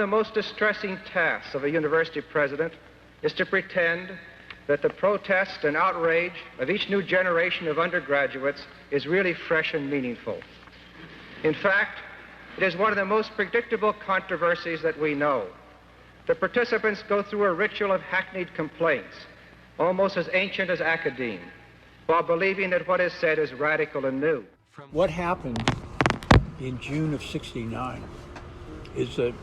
The most distressing task of a university president is to pretend that the protest and outrage of each new generation of undergraduates is really fresh and meaningful. In fact, it is one of the most predictable controversies that we know. The participants go through a ritual of hackneyed complaints, almost as ancient as academe, while believing that what is said is radical and new. What happened in June of '69 is that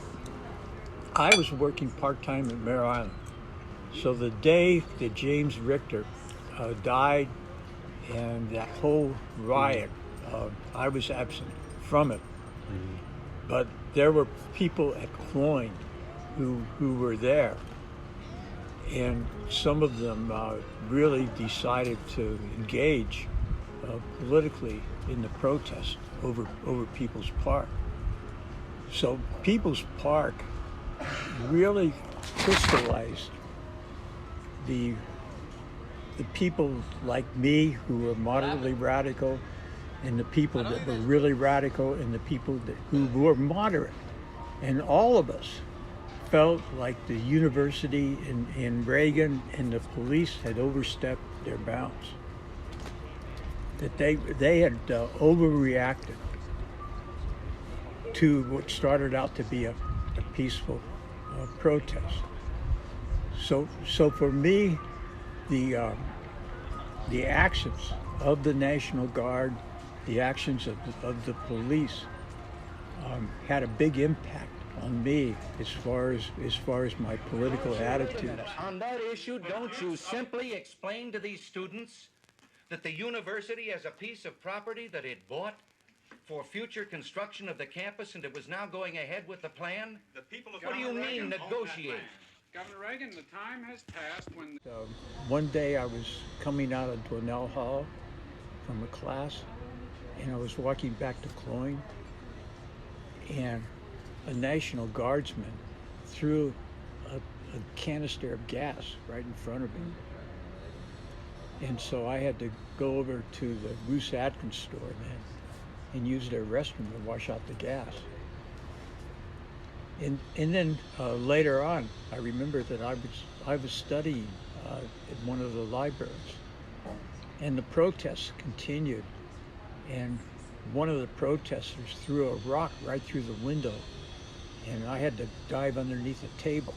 I was working part-time at Mare Island. So the day that James Richter died and that whole riot, I was absent from it. But there were people at Cloyne who were there. And some of them really decided to engage politically in the protest over People's Park. So People's Park really crystallized the people like me who were moderately radical, and the people that were really radical, and the people who were moderate. And all of us felt like the university and Reagan and the police had overstepped their bounds. That they had overreacted to what started out to be a peaceful protest. So for me, the actions of the National Guard, the actions of the police had a big impact on me as far as my political attitude. On that issue, don't you simply explain to these students that the university has a piece of property that it bought for future construction of the campus, and it was now going ahead with the plan? The people of What do you mean, negotiate? Governor Reagan, the time has passed when... One day I was coming out of Donnell Hall from a class, and I was walking back to Cloyne, and a National Guardsman threw a canister of gas right in front of me. And so I had to go over to the Roos Atkins store then and use their restroom to wash out the gas. And then later on, I remember that I was studying at one of the libraries, and the protests continued. And one of the protesters threw a rock right through the window, and I had to dive underneath a table.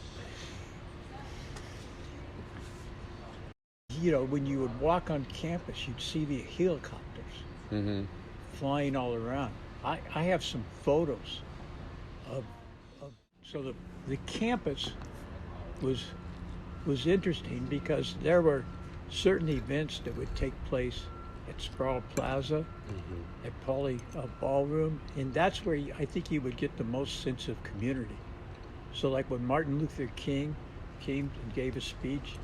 You know, when you would walk on campus, you'd see the helicopters flying all around. I have some photos of so the campus was interesting because there were certain events that would take place at Sproul Plaza, at Pauley Ballroom, and that's where I think you would get the most sense of community. So like when Martin Luther King came and gave a speech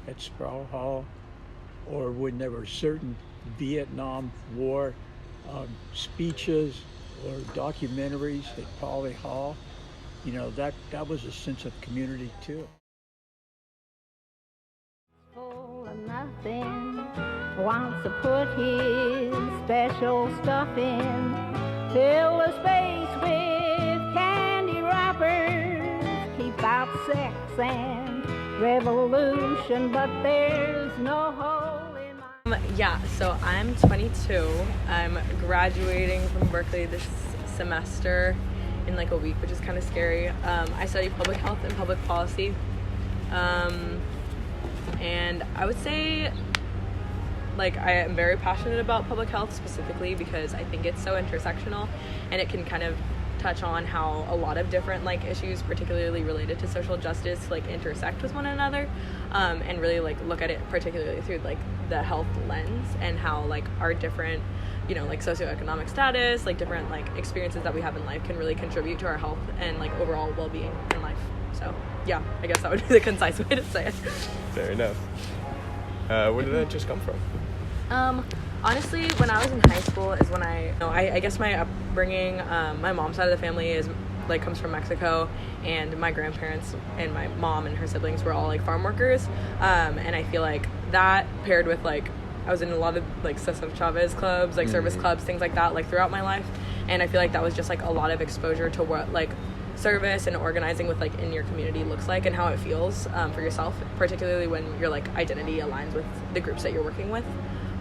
at Sproul Hall, or when there were certain Vietnam War speeches or documentaries at Pauley Hall, you know, that was a sense of community too. Full of nothing, wants to put his special stuff in, fill the space with candy wrappers, keep out sex and revolution, but there's no hole in my... Yeah, so I'm 22. I'm graduating from Berkeley this semester in like a week, which is kind of scary. I study public health and public policy. And I would say like I am very passionate about public health specifically because I think it's so intersectional and it can kind of touch on how a lot of different like issues, particularly related to social justice, like intersect with one another, and really like look at it particularly through like the health lens and how like our different, you know, like socioeconomic status, like different like experiences that we have in life can really contribute to our health and like overall well-being in life. So yeah, I guess that would be the concise way to say it. Fair enough. Where did that just come from? Honestly, when I was in high school is when I guess my upbringing, my mom's side of the family is like comes from Mexico, and my grandparents and my mom and her siblings were all like farm workers, and I feel like that paired with like I was in a lot of like Cesar Chavez clubs, like service clubs, things like that, like throughout my life, and I feel like that was just like a lot of exposure to what like service and organizing with like in your community looks like and how it feels for yourself, particularly when your like identity aligns with the groups that you're working with.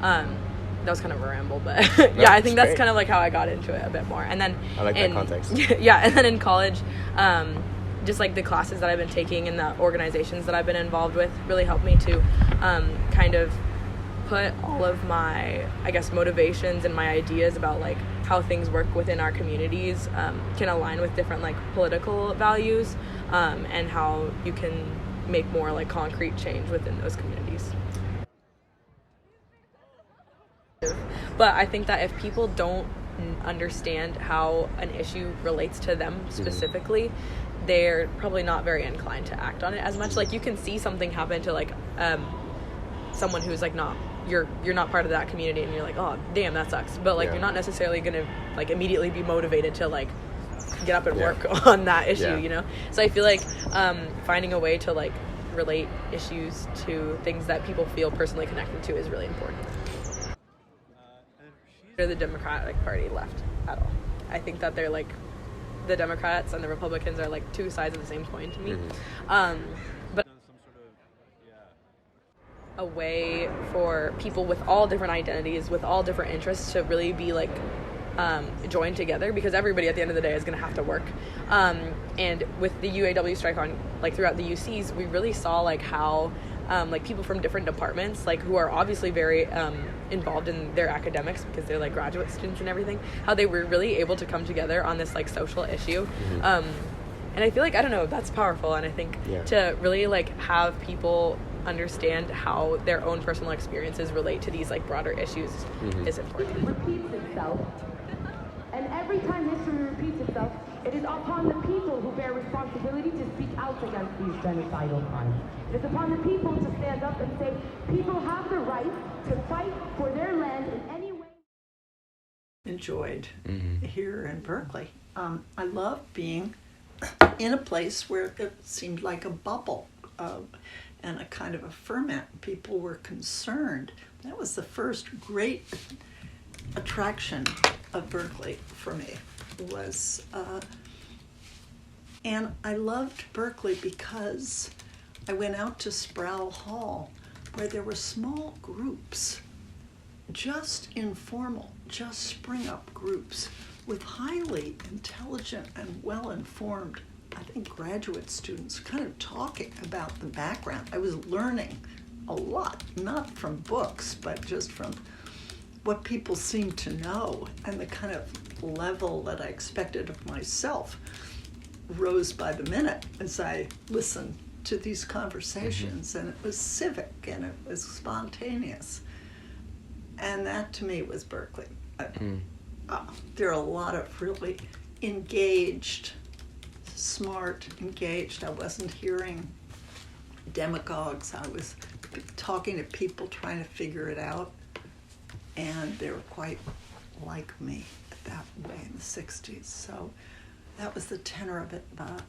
That was kind of a ramble, but yeah, I think that's kind of like how I got into it a bit more. And then I like that context. Yeah, and then in college, just like the classes that I've been taking and the organizations that I've been involved with really helped me to kind of put all of my, I guess, motivations and my ideas about like how things work within our communities can align with different like political values and how you can make more like concrete change within those communities. But I think that if people don't understand how an issue relates to them specifically, they're probably not very inclined to act on it as much. Like you can see something happen to like someone who's like not you're not part of that community and you're like, oh damn, that sucks, but like you're not necessarily gonna like immediately be motivated to like get up and work on that issue, you know. So I feel like finding a way to like relate issues to things that people feel personally connected to is really important. The Democratic Party left at all. I think that they're like the Democrats and the Republicans are like two sides of the same coin to me. But a way for people with all different identities, with all different interests to really be like joined together, because everybody at the end of the day is going to have to work. And with the UAW strike on like throughout the UCs, we really saw like how like people from different departments, like who are obviously very involved in their academics because they're like graduate students and everything, how they were really able to come together on this like social issue. And I feel like, I don't know, that's powerful. And I think to really like have people understand how their own personal experiences relate to these like broader issues is important. It repeats itself, and every time history repeats itself, it is upon the people who bear responsibility to speak out against these genocidal crimes. It is upon the people to stand up and say, people have the right to fight for their land in any way. Enjoyed here in Berkeley. I love being in a place where it seemed like a bubble and a kind of a ferment. People were concerned. That was the first great attraction of Berkeley for me. Was and I loved Berkeley because I went out to Sproul Hall where there were small groups, just informal, just spring up groups with highly intelligent and well-informed, I think, graduate students kind of talking about the background. I was learning a lot, not from books, but just from what people seemed to know, and the kind of level that I expected of myself rose by the minute as I listened to these conversations, and it was civic and it was spontaneous. And that to me was Berkeley. There are a lot of really engaged, smart, engaged. I wasn't hearing demagogues. I was talking to people trying to figure it out, and they were quite like me that way in the 60s. So that was the tenor of it. But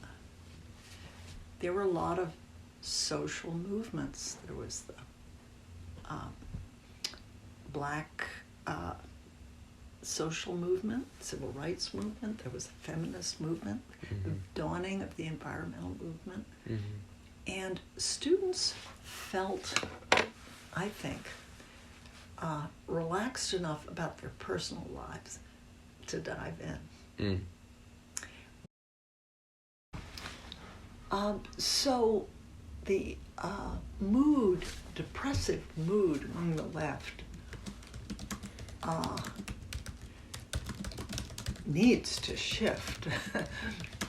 there were a lot of social movements. There was the Black social movement, civil rights movement. There was the feminist movement, the dawning of the environmental movement. And students felt, I think, relaxed enough about their personal lives to dive in. So the depressive mood among the left needs to shift.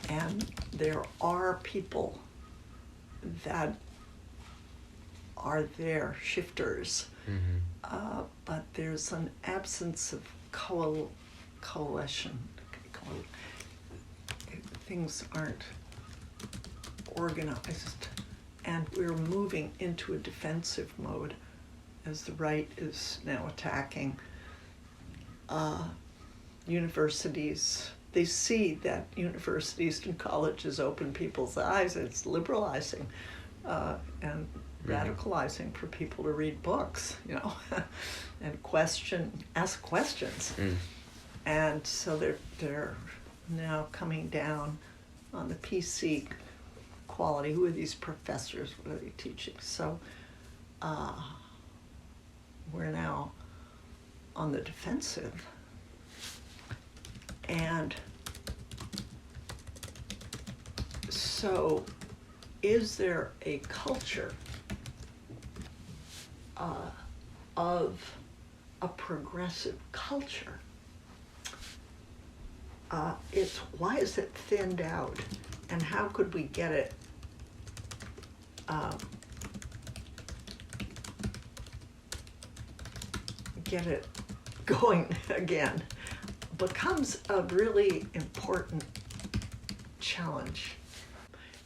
And there are people that are there, shifters, but there's an absence of coalition. Things aren't organized, and we're moving into a defensive mode as the right is now attacking universities. They see that universities and colleges open people's eyes. It's liberalizing and radicalizing for people to read books, you know, and ask questions. And so they're now coming down on the PC quality. Who are these professors? What are they teaching? So we're now on the defensive. And so is there a culture of a progressive culture? It's why is it thinned out, and how could we get it going again? Becomes a really important challenge.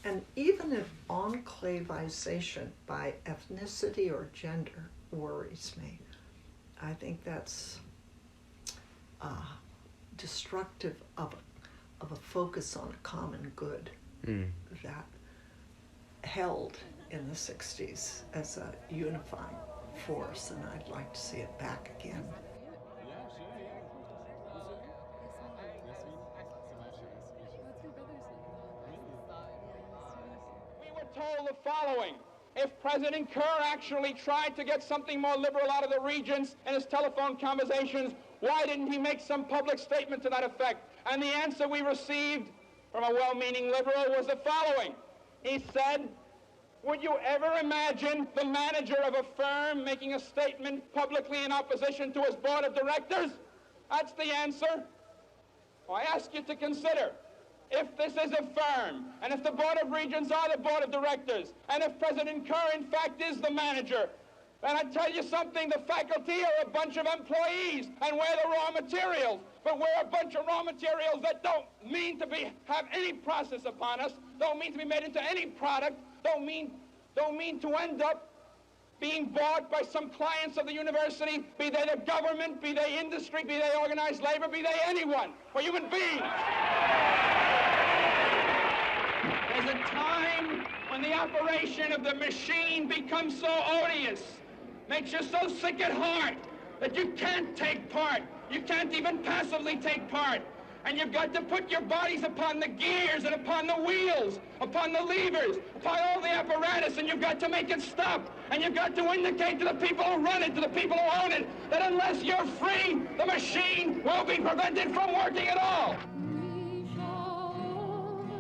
And even if enclavization by ethnicity or gender worries me, I think that's destructive of a focus on a common good that held in the 60s as a unifying force, and I'd like to see it back again. We were told the following: if President Kerr actually tried to get something more liberal out of the regents in his telephone conversations, why didn't he make some public statement to that effect? And the answer we received from a well-meaning liberal was the following. He said, would you ever imagine the manager of a firm making a statement publicly in opposition to his board of directors? That's the answer. Well, I ask you to consider, if this is a firm, and if the Board of Regents are the Board of Directors, and if President Kerr, in fact, is the manager, then I tell you something, the faculty are a bunch of employees, and we're the raw materials. But we're a bunch of raw materials that don't mean to have any process upon us, don't mean to be made into any product, don't mean to end up being bought by some clients of the university, be they the government, be they industry, be they organized labor, be they anyone. We're human beings. There's a time when the operation of the machine becomes so odious, makes you so sick at heart that you can't take part. You can't even passively take part. And you've got to put your bodies upon the gears and upon the wheels, upon the levers, upon all the apparatus, and you've got to make it stop. And you've got to indicate to the people who run it, to the people who own it, that unless you're free, the machine will be prevented from working at all.